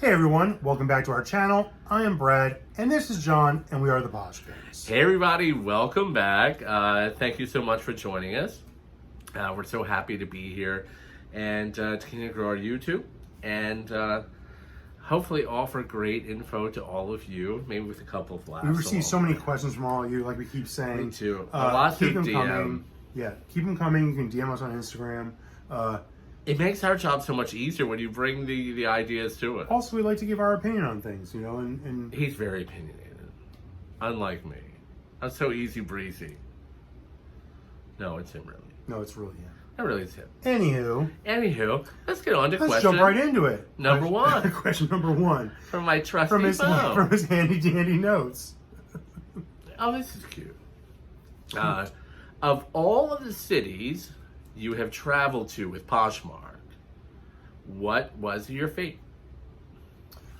Hey everyone, welcome back to our channel. I am Brad, and this is John, and we are the Posh Kings. Hey everybody, welcome back. Thank you so much for joining us. We're so happy to be here and to continue to grow our YouTube and hopefully offer great info to all of you, maybe with a couple of laughs. We receive so many questions from all of you, like we keep saying. Me too. Lots keep of them DM. coming. Yeah, keep them coming. You can DM us on Instagram. It makes our job so much easier when you bring the ideas to us. Also, we like to give our opinion on things, you know, and He's very opinionated, unlike me. I'm so easy breezy. No, it's him really. no, it's really him. That really is him. Anywho, Let's get on to let's question jump right into it. number one. Question number one. From my trusty From his phone. handy dandy notes. Oh, this is cute. Of all of the cities you have traveled to with Poshmark, what was your favorite?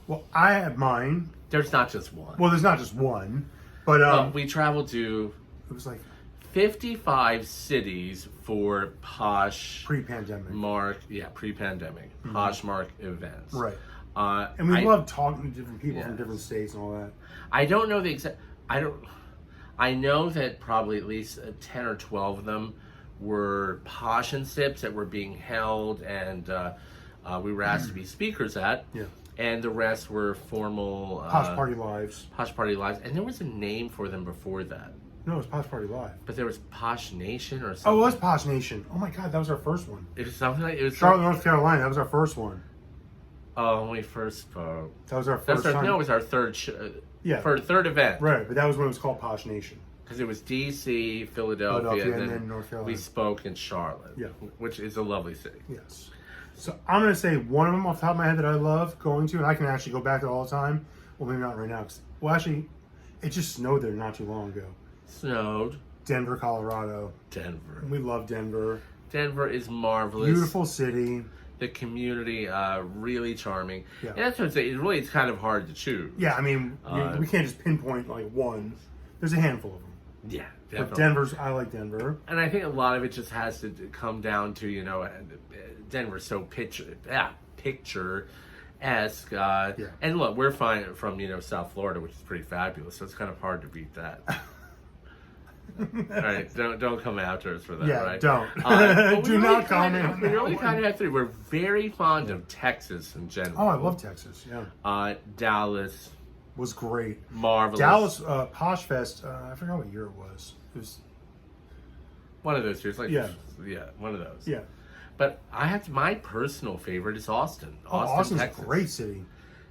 Well, I have mine. There's not just one. Well, there's not just one, but We traveled to it was like 55 cities for pre-pandemic. pre-pandemic Poshmark events. Right. And we love talking to different people from Yes. different states and all that. I don't know the exact. I know that probably at least 10 or 12 of them were Posh and Sips that were being held, and we were asked to be speakers at. Yeah. And the rest were formal Posh Party Lives. Posh Party Lives, and there was a name for them before that. No, it was Posh Party Live. But there was Posh Nation or something. Oh, it was Posh Nation. Oh my God, that was our first one. It was something like it was. Charlotte, North Carolina. That was our first one. Oh, when we first spoke. That was our first time. No, it was our third. Yeah. For third event. Right, but that was when it was called Posh Nation. Because it was D.C., Philadelphia, and then North Carolina. We spoke in Charlotte. Yeah. Which is a lovely city. Yes. So I'm going to say one of them off the top of my head that I love going to, and I can actually go back to all the time. Well, maybe not right now. Well, actually, it just snowed there not too long ago. Snowed. Denver, Colorado. Denver. We love Denver. Denver is marvelous. Beautiful city. The community, really charming. Yeah. And that's what I'm saying. It's kind of hard to choose. Yeah, I mean, we can't just pinpoint like one. There's a handful of them. Yeah, But definitely. I like Denver. And I think a lot of it just has to come down to, Denver's so picture-esque. And look, we're fine from, South Florida, which is pretty fabulous. So it's kind of hard to beat that. All right, don't come after us for that, Yeah, right? don't. Do not comment on We that really one. kind of have to. We're very fond of Texas in general. Oh, I love Texas. Yeah, Dallas, was great. marvelous. Dallas Posh Fest. I forgot what year it was. It was One of those years, Yeah. one of those. yeah. But my personal favorite is Austin. Austin's Texas. a great city.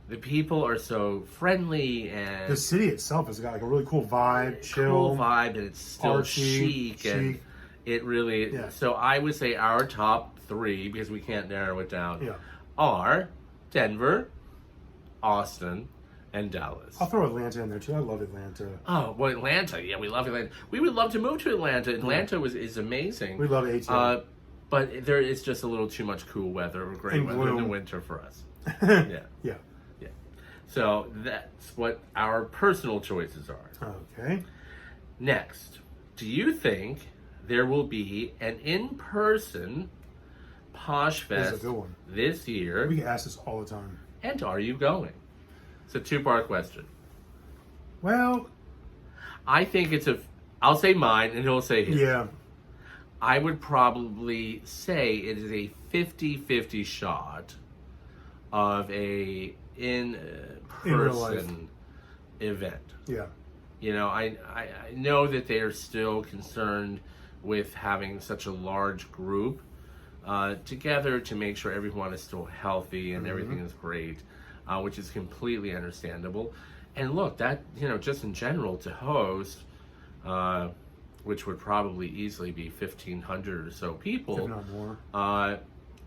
The people are so friendly and The city itself has got like a really cool vibe, chill. cool vibe, and it's still artsy, chic, and it really. Yeah. So I would say our top three, because we can't narrow it down, Yeah. are Denver, Austin, and Dallas. I'll throw Atlanta in there too. I love Atlanta. Oh, well, Atlanta. Yeah, we love Atlanta. We would love to move to Atlanta. Atlanta is amazing. We love ATL. But there is just a little too much cool weather or great And weather in the gloom. winter for us. Yeah. Yeah. Yeah. So that's what our personal choices are. Okay. Next, do you think there will be an in-person Posh This is Fest a good one. this year? We get asked this all the time. And are you going? It's a two-part question. Well, I think I'll say mine and he'll say his. yeah. I would probably say it is a 50-50 shot of a in-person event. Yeah. I know that they are still concerned with having such a large group together to make sure everyone is still healthy and everything is great, which is completely understandable. And look, that, just in general to host, which would probably easily be 1,500 or so people, If not more.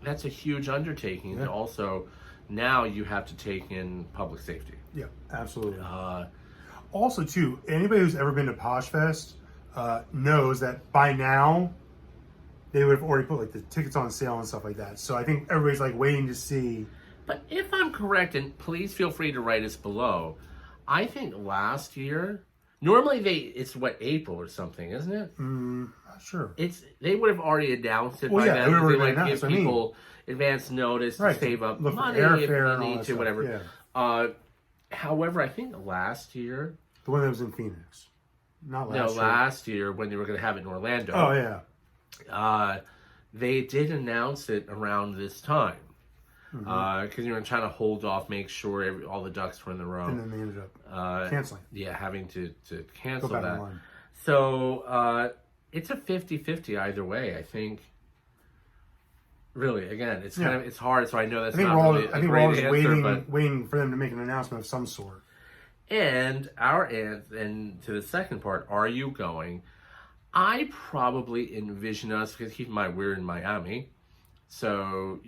that's a huge undertaking. Yeah. And also, now you have to take in public safety. Yeah, absolutely. Uh, Also, too, anybody who's ever been to Posh Fest knows that by now they would have already put like the tickets on sale and stuff like that. So I think everybody's like waiting to see. But if I'm correct, and please feel free to write us below, I think last year, normally it's April or something, isn't it? Not sure. They would have already announced it Well, by yeah, then. it would have They already like announced, give I mean. people advance notice to Right. save up Look for money airfare if and you all need that to, stuff, whatever. yeah. However, I think last year, The one that was in Phoenix. Not last year. last year when they were going to have it in Orlando. Oh, yeah. They did announce it around this time. Because you were trying to hold off, make sure all the ducks were in the row. And then they ended up canceling. Yeah, having to cancel Go back that. online. So it's a 50-50 either way, I think. Really, again, it's kind of it's hard, so I know that's not really a great answer, waiting for them to make an announcement of some sort. And and to the second part, are you going? I probably envision us, because keep in mind we're in Miami, so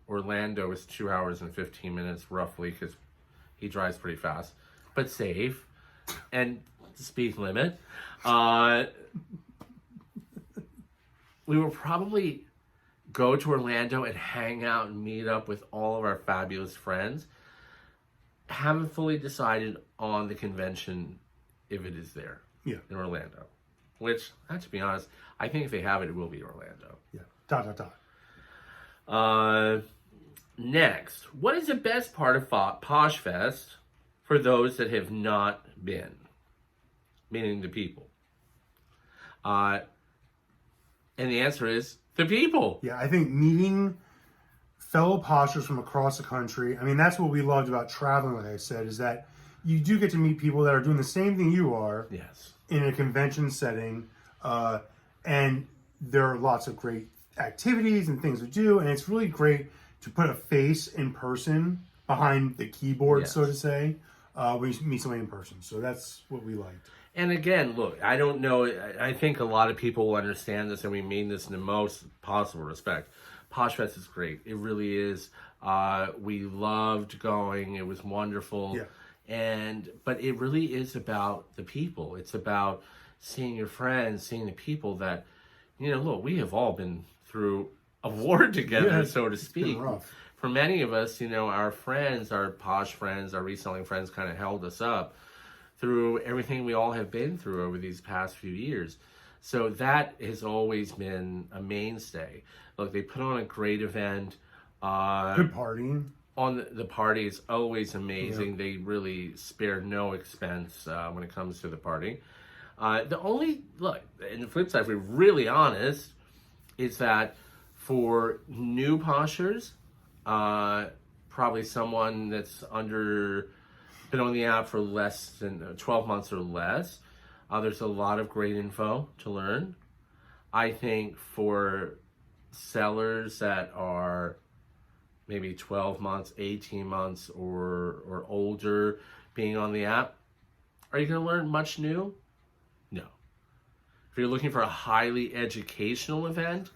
Orlando is 2 hours and 15 minutes roughly, because he drives pretty fast, but safe, and the speed limit. We will probably go to Orlando and hang out and meet up with all of our fabulous friends. Haven't fully decided on the convention if it is there in Orlando. Which, to be honest, I think if they have it, it will be Orlando. Yeah. Next, what is the best part of Posh Fest for those that have not been? Meaning the people. And the answer is the people. Yeah, I think meeting fellow Poshers from across the country. I mean, that's what we loved about traveling, like I said, is that you do get to meet people that are doing the same thing you are. Yes. In a convention setting. And there are lots of great activities and things to do. And it's really great to put a face in person behind the keyboard, so to say, when you meet somebody in person. So that's what we liked. And again, look, I don't know. I think a lot of people will understand this, and we mean this in the most possible respect. Posh Fest is great. It really is. We loved going. It was wonderful. Yeah. But it really is about the people. It's about seeing your friends, seeing the people that, look, we have all been through a war together, so to speak. It's been rough. For many of us, our friends, our Posh friends, our reselling friends kind of held us up through everything we all have been through over these past few years. So that has always been a mainstay. Look, they put on a great event. Good partying. On the party is always amazing. They really spare no expense when it comes to the party. The only, look, and the flip side, if we're really honest, is that for new Poshers, probably someone that's been on the app for less than 12 months or less, there's a lot of great info to learn. I think for sellers that are maybe 12 months, 18 months, or older being on the app, are you going to learn much new? No. If you're looking for a highly educational event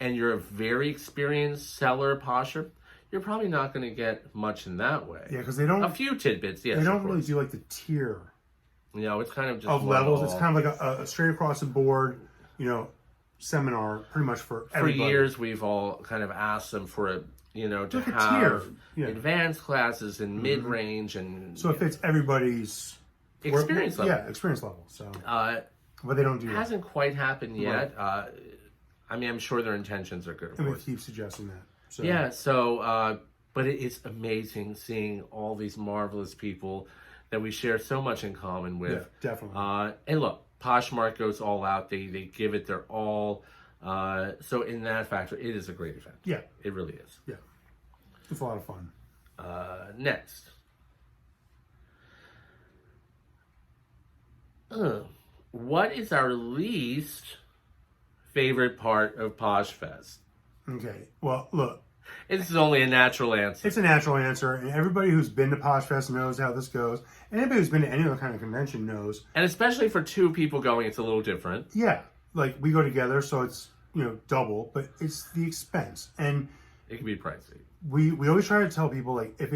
and you're a very experienced seller, Posher, you're probably not going to get much in that way. Yeah, because they don't... A few tidbits, yes. They don't really do like the tier... It's kind of just... Of levels. It's kind of like a straight across the board, seminar pretty much for everybody. For years, we've all kind of asked them to have advanced classes and mid-range and... So it fits everybody's... Experience level. Yeah, experience level. So, but they don't do that. Hasn't quite happened yet. Right. I'm sure their intentions are good, of course. We keep suggesting that. So. Yeah, but it is amazing seeing all these marvelous people that we share so much in common with. Yeah, definitely. And look, Poshmark goes all out. They give it their all. So in that factor, it is a great event. Yeah. It really is. Yeah. It's a lot of fun. Next. What is our least favorite part of Posh Fest? Okay. Well, look. This is only a natural answer. It's a natural answer, and everybody who's been to Posh Fest knows how this goes. And anybody who's been to any other kind of convention knows. And especially for two people going, it's a little different. Yeah. Like, we go together, so it's, double, but it's the expense. And it can be pricey. We always try to tell people, like, if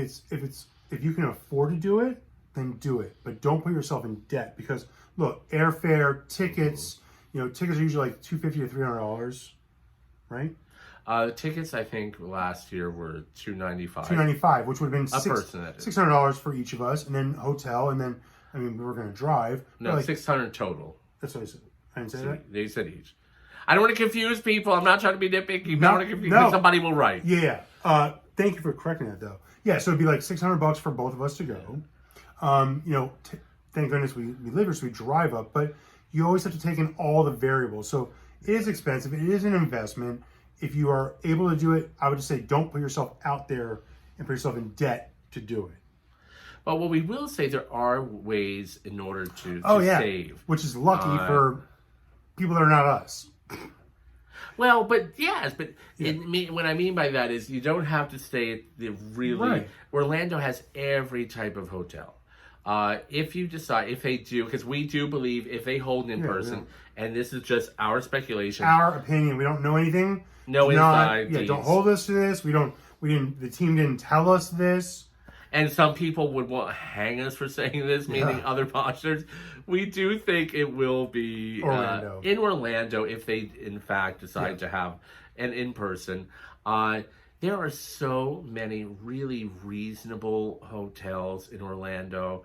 you can afford to do it, then do it. But don't put yourself in debt because, look, airfare, tickets, tickets are usually like $250 to $300, right? The tickets, I think, last year were $295. $295, which would have been $600 for each of us, and then hotel, and then, we were going to drive. No, like, $600 total. That's what I said. I didn't say that? They said each. I don't want to confuse people. I'm not trying to be nitpicky. I No, don't want to confuse. no. Somebody will write. Yeah. Thank you for correcting that, though. Yeah, so it'd be like $600 for both of us to go. Thank goodness we live here, so we drive up. But you always have to take in all the variables. So it is expensive. It is an investment. If you are able to do it, I would just say don't put yourself out there and put yourself in debt to do it. But what we will say, there are ways in order to save. Which is lucky for people that are not us. Well, but yes, but what I mean by that is you don't have to stay at the really... Right. Orlando has every type of hotel. If you decide, if they do, because we do believe if they hold in person, and this is just our speculation. Our opinion. We don't know anything. No inside. Don't hold us to this. The team didn't tell us this. And some people would want to hang us for saying this, meaning other posters. We do think it will be Orlando. In Orlando if they, in fact, decide to have an in-person. There are so many really reasonable hotels in Orlando.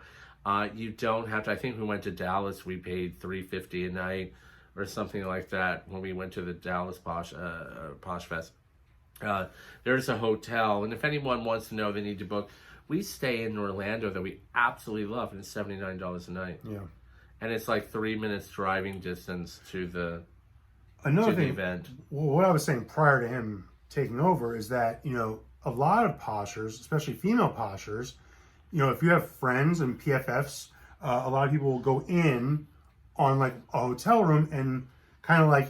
You don't have to. I think we went to Dallas. We paid $350 a night or something like that when we went to the Dallas Posh Fest. There's a hotel, and if anyone wants to know, they need to book. We stay in Orlando that we absolutely love, and it's $79 a night. Yeah. And it's like 3 minutes driving distance to the event. What I was saying prior to him taking over is that, a lot of poshers, especially female poshers, if you have friends and PFFs, a lot of people will go in on like a hotel room and kind of like,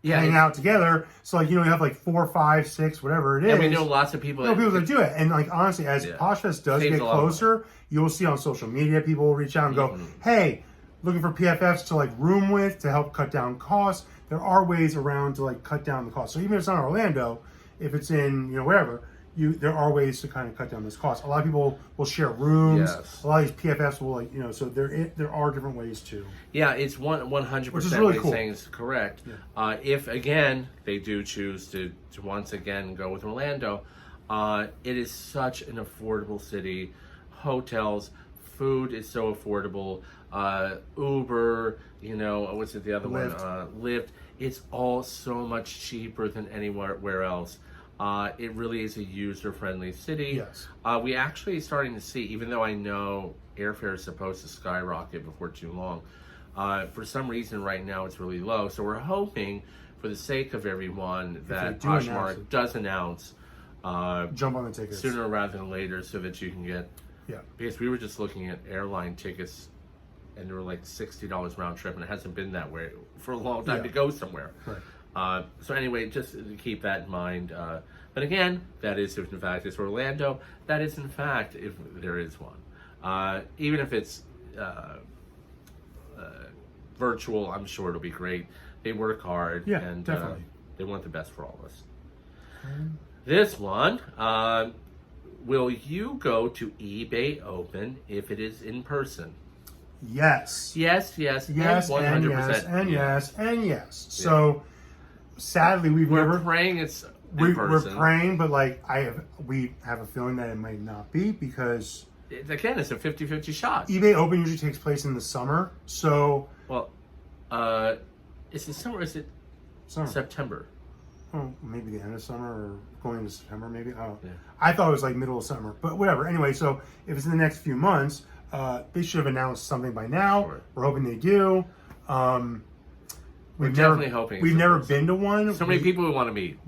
hang out together. So like, you have like 4, 5, 6, whatever it is. And we know lots of people. People that do it. And like, honestly, as Posh Fest does get closer, you'll see on social media, people will reach out and go, hey, looking for PFFs to like room with to help cut down costs. There are ways around to like cut down the cost. So even if it's not Orlando, if it's in, wherever, there are ways to kind of cut down this cost. A lot of people will share rooms. Yes. A lot of these PFFs will so there are different ways too. Yeah, it's 100% Which is really what cool. you're saying is correct. Yeah. If again they do choose to once again go with Orlando, it is such an affordable city. Hotels, food is so affordable. Uber, what's it? The other Lyft. one, Lyft. It's all so much cheaper than anywhere else. It really is a user-friendly city. Yes. We actually starting to see, even though I know airfare is supposed to skyrocket before too long, for some reason right now it's really low. So we're hoping, for the sake of everyone, that Poshmark does announce jump on the tickets sooner rather than later, so that you can get. Yeah. Because we were just looking at airline tickets, and they were like $60 round trip, and it hasn't been that way for a long time to go somewhere. Right. So anyway, just keep that in mind. But again, that is if in fact it's Orlando. That is in fact if there is one. Even if it's virtual, I'm sure it'll be great. They work hard, and definitely. They want the best for all of us. This one, will you go to eBay Open if it is in person? Yes. Yes, and 100%. yes. So sadly, we're praying it's in person. We're praying, but like we have a feeling that it might not be because again, it's a 50-50 shot. eBay Open usually takes place in the summer, so is it summer? Or is it summer. September? Oh, maybe the end of summer or going into September, maybe. Oh, yeah. I thought it was like middle of summer, but whatever. Anyway, so if it's in the next few months, they should have announced something by now. Sure. We're hoping they do. We're definitely hoping. We've never been to one. So many people we want to meet.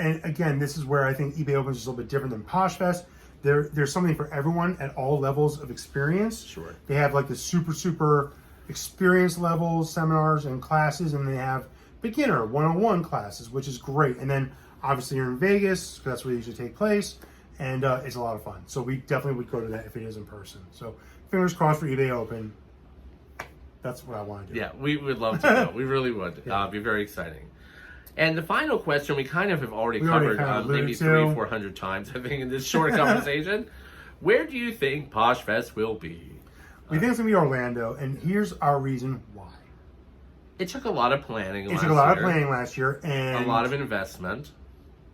And again, this is where I think eBay Open is a little bit different than Posh Fest. There's something for everyone at all levels of experience. Sure. They have like the super experience levels, seminars and classes, and they have beginner 101 classes, which is great. And then obviously you're in Vegas, because that's where they usually take place, and it's a lot of fun. So we definitely would go to that if it is in person. So fingers crossed for eBay Open. That's what I want to do. Yeah, we would love to go. We really would. Be very exciting. And the final question we kind of have already covered maybe 300-400 times, I think, in this short conversation. Where do you think Posh Fest will be? We think it's going to be Orlando, and here's our reason why. It took a lot of planning last year. It took a lot of planning last year. And a lot of investment.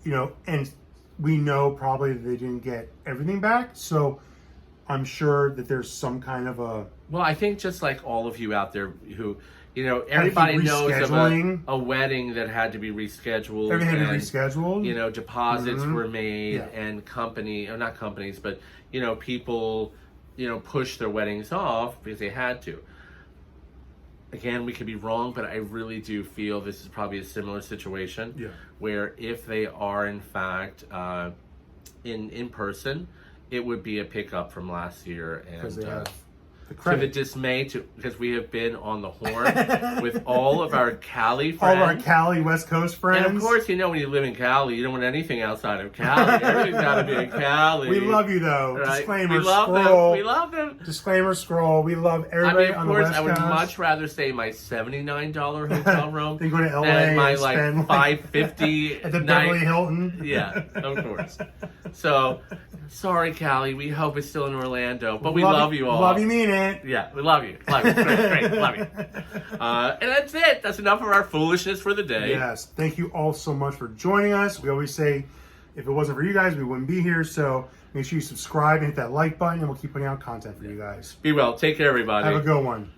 And we know probably that they didn't get everything back, so I'm sure that there's some kind of a... Well, I think just like all of you out there who, everybody knows of rescheduling. a wedding that had to be rescheduled. Everything had to be and, rescheduled. Deposits were made, Yeah. and not companies, but people, pushed their weddings off because they had to. Again, we could be wrong, but I really do feel this is probably a similar situation. Yeah. Where if they are in fact in person, it would be a pickup from last year, and They have the to the credit. dismay, because we have been on the horn with all of our Cali All friends. of our Cali West Coast friends. And of course, when you live in Cali, you don't want anything outside of Cali. Everything's got to be in Cali. We love you though. Right? Disclaimer We love scroll. them. We love them. Disclaimer scroll. We love everybody on the Of course, West I would Coast. much rather stay in my $79 hotel room Than go to LA than my and spend $550 at the night. Beverly Hilton. Yeah, of course. So, sorry, Cali. We hope it's still in Orlando, but we love you all. Love you, mean it. Yeah, we love you. Love you. Great. Love you. And that's it. That's enough of our foolishness for the day. Yes. Thank you all so much for joining us. We always say, if it wasn't for you guys, we wouldn't be here. So make sure you subscribe and hit that like button, and we'll keep putting out content for you guys. Be well. Take care, everybody. Have a good one.